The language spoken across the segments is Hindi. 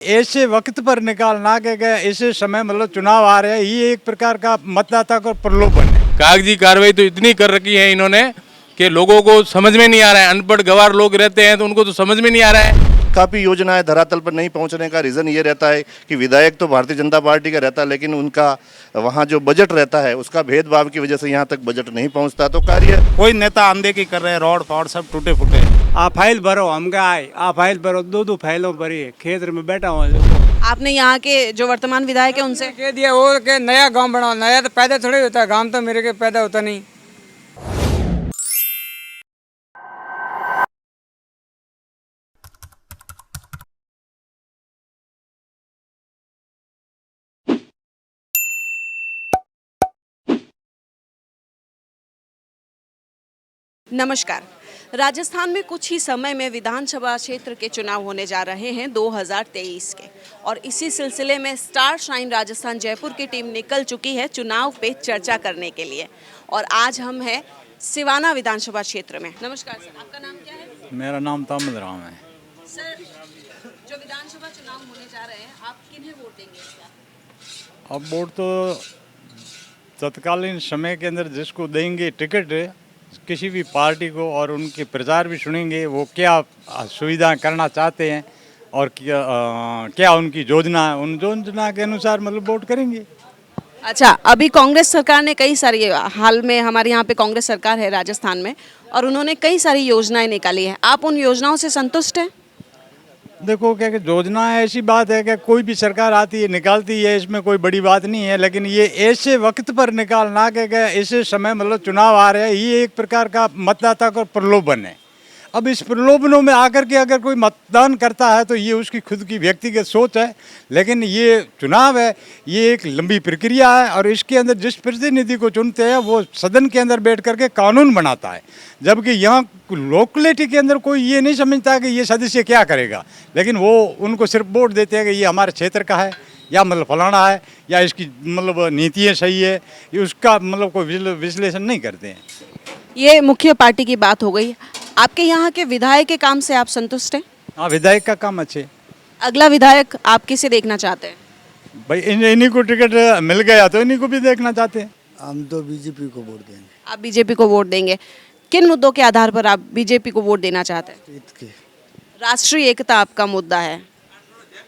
ऐसे वक्त पर निकालना के ऐसे समय मतलब चुनाव आ रहे हैं, ये एक प्रकार का मतदाता को प्रलोभन है। कागजी कार्रवाई तो इतनी कर रखी है इन्होंने कि लोगों को समझ में नहीं आ रहा है। अनपढ़ गवार लोग रहते हैं तो उनको तो समझ में नहीं आ रहा है। काफ़ी योजनाएं धरातल पर नहीं पहुंचने का रीज़न ये रहता है कि विधायक तो भारतीय जनता पार्टी का रहता है, लेकिन उनका वहां जो बजट रहता है उसका भेदभाव की वजह से यहां तक बजट नहीं पहुंचता। तो कार्य कोई नेता अनदेखी कर रहे हैं, रोड फोड़ सब टूटे फूटे। आप फाइल भरो, हम क्या आए, आप फाइल भरो, दो फाइलों भरी है, खेत में बैठा हुआ। आपने यहाँ के जो वर्तमान विधायक है उनसे कह दिया वो के नया गांव बनाओ। नया तो पैदा थोड़ी होता है, गांव तो मेरे के पैदा होता नहीं। नमस्कार। राजस्थान में कुछ ही समय में विधानसभा क्षेत्र के चुनाव होने जा रहे हैं 2023 के, और इसी सिलसिले में स्टार शाइन राजस्थान जयपुर की टीम निकल चुकी है चुनाव पे चर्चा करने के लिए। और आज हम हैं सिवाना विधानसभा क्षेत्र में। नमस्कार सर, आपका नाम क्या है? मेरा नाम तामद राम है। सर, जो विधानसभा चुनाव होने जा रहे हैं, आप किन्हें वोट देंगे इस बार? अब वोट तो तत्कालीन समय के अंदर जिसको देंगे टिकट किसी भी पार्टी को, और उनके प्रचार भी सुनेंगे वो क्या सुविधा करना चाहते हैं और क्या उनकी योजना है, उन योजना के अनुसार मतलब वोट करेंगे। अच्छा, अभी कांग्रेस सरकार ने कई सारी, हाल में हमारे यहाँ पे कांग्रेस सरकार है राजस्थान में, और उन्होंने कई सारी योजनाएं निकाली हैं। आप उन योजनाओं से संतुष्ट हैं? देखो क्या कि योजना ऐसी बात है कि कोई भी सरकार आती है निकालती है, इसमें कोई बड़ी बात नहीं है, लेकिन ये ऐसे वक्त पर निकालना के ऐसे समय मतलब चुनाव आ रहे हैं, ये एक प्रकार का मतदाता को प्रलोभन है। अब इस प्रलोभनों में आकर के अगर कोई मतदान करता है तो ये उसकी खुद की व्यक्तिगत सोच है, लेकिन ये चुनाव है, ये एक लंबी प्रक्रिया है, और इसके अंदर जिस प्रतिनिधि को चुनते हैं वो सदन के अंदर बैठ करके कानून बनाता है, जबकि यहाँ लोकलिटी के अंदर कोई ये नहीं समझता कि ये सदस्य क्या करेगा, लेकिन वो उनको सिर्फ वोट देते हैं कि ये हमारे क्षेत्र का है, या मतलब फलाना है, या इसकी मतलब नीतियाँ सही है, ये उसका मतलब कोई विश्लेषण नहीं करते हैं। ये मुख्य पार्टी की बात हो गई। आपके यहाँ के विधायक के काम से आप संतुष्ट हैं? हाँ, विधायक का काम अच्छे। अगला विधायक आप किसे देखना चाहते हैं? भाई इन्हीं को टिकट मिल गया तो इन्हीं को भी देखना चाहते हैं। हम तो बीजेपी को वोट देंगे। आप बीजेपी को वोट देंगे। किन मुद्दों के आधार पर आप बीजेपी को वोट देना चाहते हैं? इसके राष्ट्रीय एकता आपका मुद्दा है।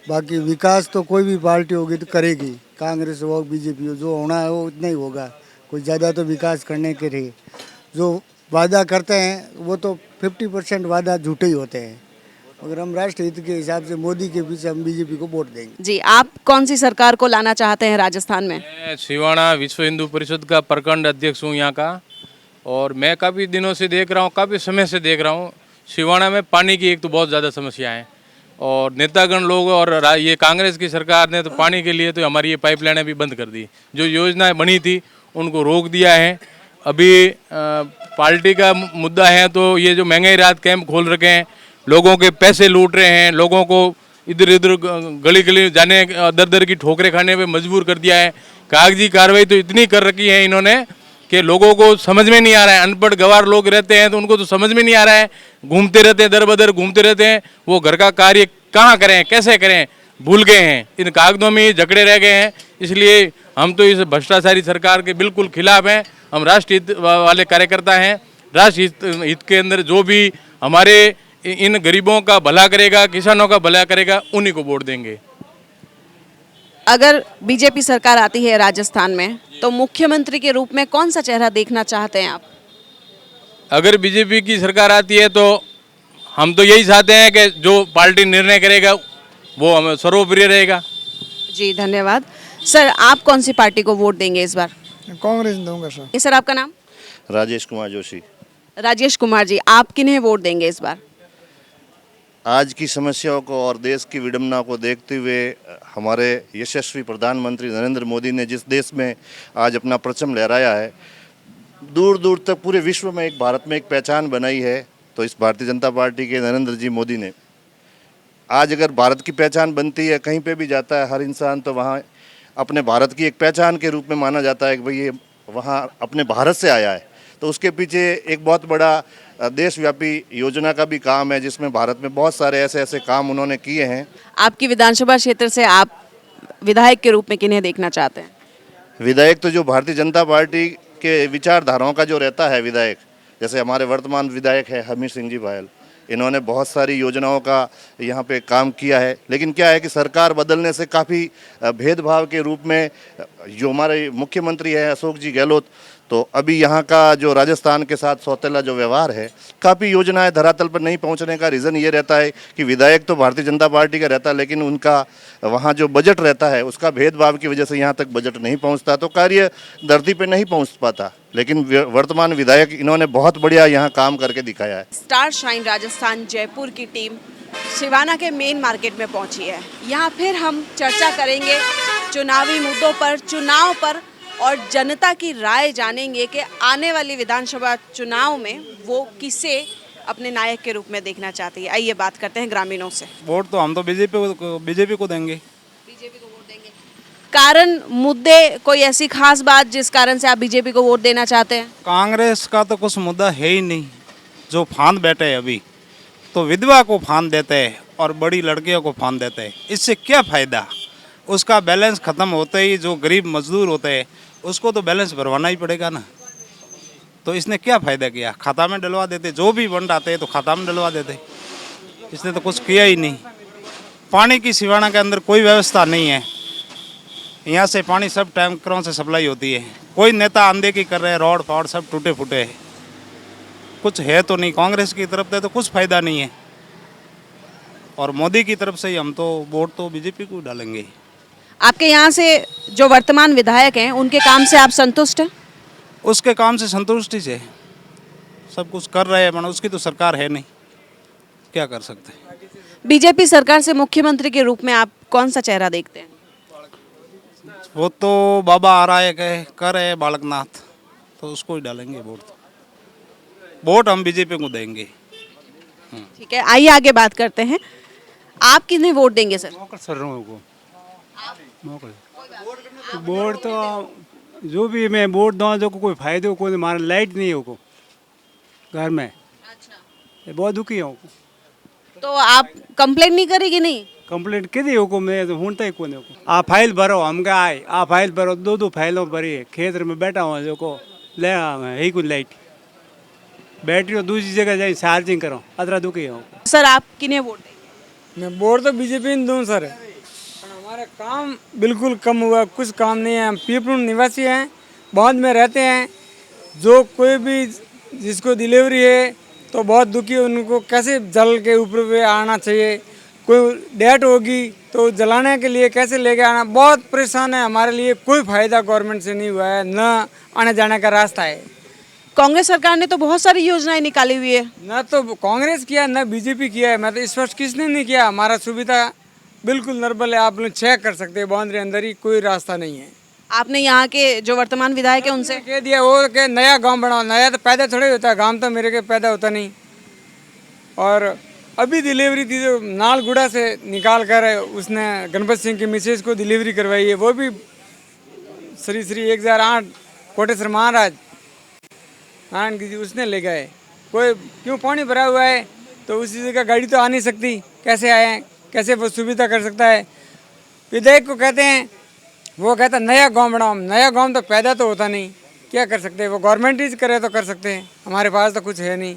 बाकी विकास तो कोई भी पार्टी होगी तो करेगी, कांग्रेस हो बीजेपी हो, जो होना है वो उतना ही होगा। कोई ज़्यादा तो विकास करने के लिए जो वादा करते हैं वो तो 50% वादा झूठे ही होते हैं। अगर हम राष्ट्र हित के हिसाब से मोदी के पीछे हम बीजेपी को वोट देंगे। जी, आप कौन सी सरकार को लाना चाहते हैं राजस्थान में? मैं सिवाना विश्व हिंदू परिषद का प्रखंड अध्यक्ष हूँ यहाँ का, और मैं काफ़ी दिनों से देख रहा हूँ, काफ़ी समय से देख रहा हूँ, सिवाना में पानी की एक तो बहुत ज़्यादा समस्या है, और नेतागण लोग और ये कांग्रेस की सरकार ने तो पानी के लिए तो हमारी ये पाइपलाइनें भी बंद कर दी। जो योजनाएं बनी थी उनको रोक दिया है। अभी पार्टी का मुद्दा है तो ये जो महंगाई राहत कैंप खोल रखे हैं, लोगों के पैसे लूट रहे हैं, लोगों को इधर इधर गली गली जाने दर दर की ठोकरें खाने पे मजबूर कर दिया है। कागजी कार्रवाई तो इतनी कर रखी है इन्होंने कि लोगों को समझ में नहीं आ रहा है। अनपढ़ गवार लोग रहते हैं तो उनको तो समझ में नहीं आ रहा है, घूमते रहते हैं, दर बदर घूमते रहते हैं, वो घर का कार्य कहाँ करें, कैसे करें, भूल गए हैं, इन कागजों में ही जकड़े रह गए हैं। इसलिए हम तो इस भ्रष्टाचारी सरकार के बिल्कुल खिलाफ हैं। हम राष्ट्र हित वाले कार्यकर्ता हैं। राष्ट्र हित के अंदर जो भी हमारे इन गरीबों का भला करेगा, किसानों का भला करेगा, उन्हीं को वोट देंगे। अगर बीजेपी सरकार आती है राजस्थान में तो मुख्यमंत्री के रूप में कौन सा चेहरा देखना चाहते हैं आप? अगर बीजेपी की सरकार आती है तो हम तो यही चाहते हैं कि जो पार्टी निर्णय करेगा वो हमें सर्वप्रिय रहेगा। जी, धन्यवाद। सर, आप कौन सी पार्टी को वोट देंगे इस बार? कांग्रेस दूंगा सर। ये सर, आपका नाम? राजेश कुमार जोशी। राजेश कुमार जी, आप किन्हें वोट देंगे इस बार? आज की समस्याओं को और देश की विडंबना को देखते हुए हमारे यशस्वी प्रधानमंत्री नरेंद्र मोदी ने जिस देश में आज अपना परचम लहराया है, दूर दूर तक पूरे विश्व में एक भारत में एक पहचान बनाई है, तो इस भारतीय जनता पार्टी के नरेंद्र जी मोदी ने आज अगर भारत की पहचान बनती है, कहीं पे भी जाता है हर इंसान तो वहाँ अपने भारत की एक पहचान के रूप में माना जाता है कि भाई ये वहाँ अपने भारत से आया है। तो उसके पीछे एक बहुत बड़ा देशव्यापी योजना का भी काम है, जिसमें भारत में बहुत सारे ऐसे ऐसे काम उन्होंने किए हैं। आपकी विधानसभा क्षेत्र से आप विधायक के रूप में किन्हें देखना चाहते हैं? विधायक तो जो भारतीय जनता पार्टी के विचारधाराओं का जो रहता है विधायक, जैसे हमारे वर्तमान विधायक है हमीर सिंह जी भायल, इन्होंने बहुत सारी योजनाओं का यहाँ पे काम किया है। लेकिन क्या है कि सरकार बदलने से काफ़ी भेदभाव के रूप में जो हमारे मुख्यमंत्री हैं अशोक जी गहलोत, तो अभी यहाँ का जो राजस्थान के साथ सौतेला जो व्यवहार है, काफ़ी योजनाएं धरातल पर नहीं पहुँचने का रीज़न ये रहता है कि विधायक तो भारतीय जनता पार्टी का रहता है, लेकिन उनका वहाँ जो बजट रहता है उसका भेदभाव की वजह से यहाँ तक बजट नहीं पहुँचता, तो कार्य धरती पे नहीं पहुँच पाता। लेकिन वर्तमान विधायक इन्होंने बहुत बढ़िया यहाँ काम करके दिखाया है। स्टार शाइन राजस्थान जयपुर की टीम सिवाना के मेन मार्केट में पहुंची है। यहाँ फिर हम चर्चा करेंगे चुनावी मुद्दों पर, चुनाव पर, और जनता की राय जानेंगे कि आने वाली विधानसभा चुनाव में वो किसे अपने नायक के रूप में देखना चाहती है। आइए बात करते हैं ग्रामीणों से। वोट तो हम तो बीजेपी को देंगे। बीजेपी को वोट देंगे। कारण, मुद्दे, कोई ऐसी खास बात जिस कारण से आप बीजेपी को वोट देना चाहते हैं? कांग्रेस का तो कुछ मुद्दा है ही नहीं। जो फांद बैठे हैं अभी, तो विधवा को फांद देते हैं और बड़ी लड़कियों को फांद देते हैं। इससे क्या फ़ायदा? उसका बैलेंस ख़त्म होते ही जो गरीब मजदूर होते हैं उसको तो बैलेंस भरवाना ही पड़ेगा ना। तो इसने क्या फ़ायदा किया? खाता में डलवा देते, जो भी बंड आते हैं तो खाता में डलवा देते। इसने तो कुछ किया ही नहीं। पानी की सिवाना के अंदर कोई व्यवस्था नहीं है। यहाँ से पानी सब टैंकरों से सप्लाई होती है। कोई नेता अनदेखी कर रहे हैं, रोड फाड़ सब टूटे फूटे हैं। कुछ है तो नहीं। कांग्रेस की तरफ से तो कुछ फ़ायदा नहीं है, और मोदी की तरफ से ही हम तो वोट तो बीजेपी को डालेंगे। आपके यहाँ से जो वर्तमान विधायक हैं उनके काम से आप संतुष्ट हैं? उसके काम से संतुष्टि से सब कुछ कर रहे हैं, मगर उसकी तो सरकार है नहीं, क्या कर सकते हैं। बीजेपी सरकार से मुख्यमंत्री के रूप में आप कौन सा चेहरा देखते हैं? वो तो बाबा आ रहा है कर रहे बालकनाथ, तो उसको ही डालेंगे वोट। वोट हम बीजेपी को देंगे। ठीक है, आइए आगे बात करते हैं। आप किन्हें वोट देंगे सर? वोट तो जो भी मैं वोट दूँ जो कोई फायदे हो, कोई हमारा लाइट नहीं हो को घर में। अच्छा, बहुत दुखी हूँ। तो आप कंप्लेंट नहीं करेगी? नहीं कंप्लेंट के हो को मैं तो हूँ को नहीं को। आप फाइल भरो, हम क्या आए आप फाइल भरो, दो फाइलों भरी है। खेत में बैठा हुआ जो को ले है कुछ लाइट बैटरी हो, दूसरी जगह जाए चार्जिंग करो, अतरा दुखी हूँ। सर आप किन्हें वोट देंगे? मैं वोट तो बीजेपी में दूँ सर, पर हमारा काम बिल्कुल कम हुआ, कुछ काम नहीं है। हम पीपलुन निवासी हैं, बांध में रहते हैं। जो कोई भी जिसको डिलीवरी है तो बहुत दुखी है। उनको कैसे जल के ऊपर पे आना चाहिए, कोई डेट होगी तो जलाने के लिए कैसे लेके आना, बहुत परेशान है। हमारे लिए कोई फ़ायदा गवर्नमेंट से नहीं हुआ है, न आने जाने का रास्ता है। कांग्रेस सरकार ने तो बहुत सारी योजनाएं निकाली हुई है। न तो कांग्रेस किया न बीजेपी किया है। मैं तो इस वर्ष किसने नहीं किया। हमारा सुविधा बिल्कुल नर्बल है, आप लोग चेक कर सकते हैं। बाउंड्री अंदर ही कोई रास्ता नहीं है। आपने यहाँ के जो वर्तमान विधायक है उनसे कह दिया वो कि नया गांव बनाओ। नया तो पैदा थोड़ा ही होता है, गांव तो मेरे के पैदा होता नहीं। और अभी डिलीवरी दी जो नालगुड़ा से निकाल कर उसने गणपत सिंह की मिसेज को डिलीवरी करवाई है, वो भी श्री श्री 1008 कोटेश्वर महाराज नारायण जी उसने ले गए। कोई क्यों पानी भरा हुआ है तो उसी जगह गाड़ी तो आ नहीं सकती, कैसे आए, कैसे वो सुविधा कर सकता है। विधायक को कहते हैं, वो कहता है नया गांव बनाओ। नया गांव तो पैदा तो होता नहीं, क्या कर सकते हैं। वो गवर्नमेंट ही करे तो कर सकते हैं, हमारे पास तो कुछ है नहीं।